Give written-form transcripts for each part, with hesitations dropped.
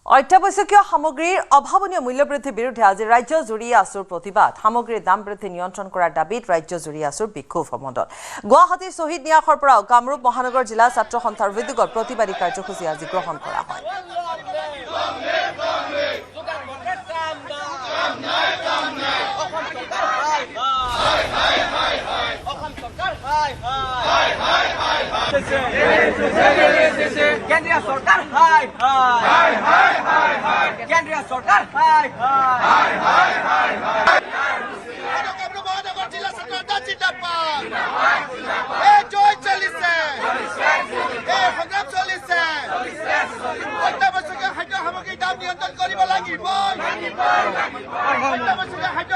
অত্যাৱশ্যকীয় সামগ্ৰীৰ অভাৱনীয় মূল্যবৃদ্ধিৰ বিৰুদ্ধে আজি ৰাজ্যজুৰি আছুৰ প্ৰতিবাদ সামগ্ৰীৰ দাম বৃদ্ধি নিয়ন্ত্ৰণ কৰাৰ দাবীত ৰাজ্যজুৰি আছুৰ বিক্ষোভ সমদল গুৱাহাটীৰ শহীদ ন্যাসৰ পৰা কামৰূপ মহানগৰ জিলা ছাত্ৰ সন্থাৰ উদ্যোগত প্ৰতিবাদী কাৰ্যসূচী আজি গ্ৰহণ কৰা হয় কেন্দ্ৰীয় চৰকাৰ হাই হাই হাই হাই হাই কেন্দ্ৰীয় চৰকাৰ হাই হাই হাই হাই হাই কামৰূপ মহানগৰ জিলা ছাত্ৰতা জিন্দাবাদ এই জয় চলিছে এই সংগ্ৰাম চলিছে অত্যাৱশ্যকীয় খাদ্য সামগ্ৰীৰ দাম নিয়ন্ত্ৰণ কৰিব লাগিব অত্যাৱশ্যকীয় খাদ্য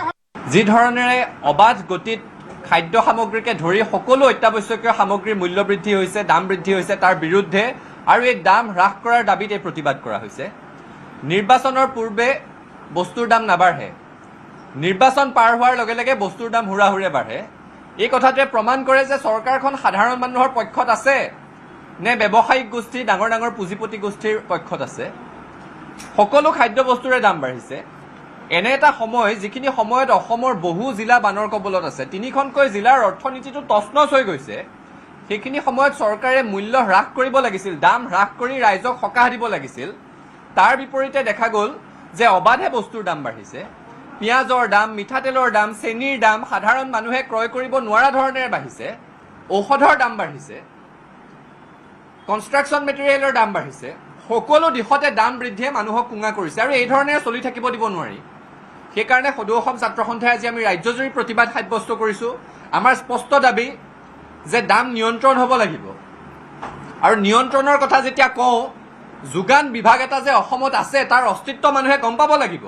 যি ধৰণেৰে অবাধ গতিত খাদ্য সামগ্ৰীকে ধৰি সকলো অত্যাৱশ্যকীয় সামগ্ৰীৰ মূল্য বৃদ্ধি হৈছে দাম বৃদ্ধি হৈছে তাৰ বিৰুদ্ধে আৰু এই দাম হ্ৰাস কৰাৰ দাবীত এই প্ৰতিবাদ কৰা হৈছে নিৰ্বাচনৰ পূৰ্বে বস্তুৰ দাম নাবাঢ়ে নিৰ্বাচন পাৰ হোৱাৰ লগে লগে বস্তুৰ দাম হুৰাহুৰে বাঢ়ে এই কথাটোৱে প্ৰমাণ কৰে যে চৰকাৰখন সাধাৰণ মানুহৰ পক্ষত আছে নে ব্যৱসায়িক গোষ্ঠী ডাঙৰ ডাঙৰ পুঁজিপতি গোষ্ঠীৰ পক্ষত আছে সকলো খাদ্য বস্তুৰে দাম বাঢ়িছে এনে এটা সময় যিখিনি সময়ত অসমৰ বহু জিলা বানৰ কবলত আছে তিনিখনকৈ জিলাৰ অৰ্থনীতিটো তছনছ হৈ গৈছে সেইখিনি সময়ত চৰকাৰে মূল্য হ্ৰাস কৰিব লাগিছিল দাম হ্ৰাস কৰি ৰাইজক সকাহ দিব লাগিছিল তাৰ বিপৰীতে দেখা গ'ল যে অবাধে বস্তুৰ দাম বাঢ়িছে পিঁয়াজৰ দাম মিঠাতেলৰ দাম চেনিৰ দাম সাধাৰণ মানুহে ক্ৰয় কৰিব নোৱাৰা ধৰণেৰে বাঢ়িছে ঔষধৰ দাম বাঢ়িছে কনষ্ট্ৰাকশ্যন মেটেৰিয়েলৰ দাম বাঢ়িছে সকলো দিশতে দাম বৃদ্ধিয়ে মানুহক কুঙা কৰিছে আৰু এই ধৰণেৰে চলি থাকিব দিব নোৱাৰি সেইকাৰণে সদৌ অসম ছাত্ৰ সন্থাই আজি আমি ৰাজ্যজুৰি প্ৰতিবাদ সাব্যস্ত কৰিছোঁ আমাৰ স্পষ্ট দাবী যে দাম নিয়ন্ত্ৰণ হ'ব লাগিব আৰু নিয়ন্ত্ৰণৰ কথা যেতিয়া কওঁ যোগান বিভাগ এটা যে অসমত আছে তাৰ অস্তিত্ব মানুহে গম পাব লাগিব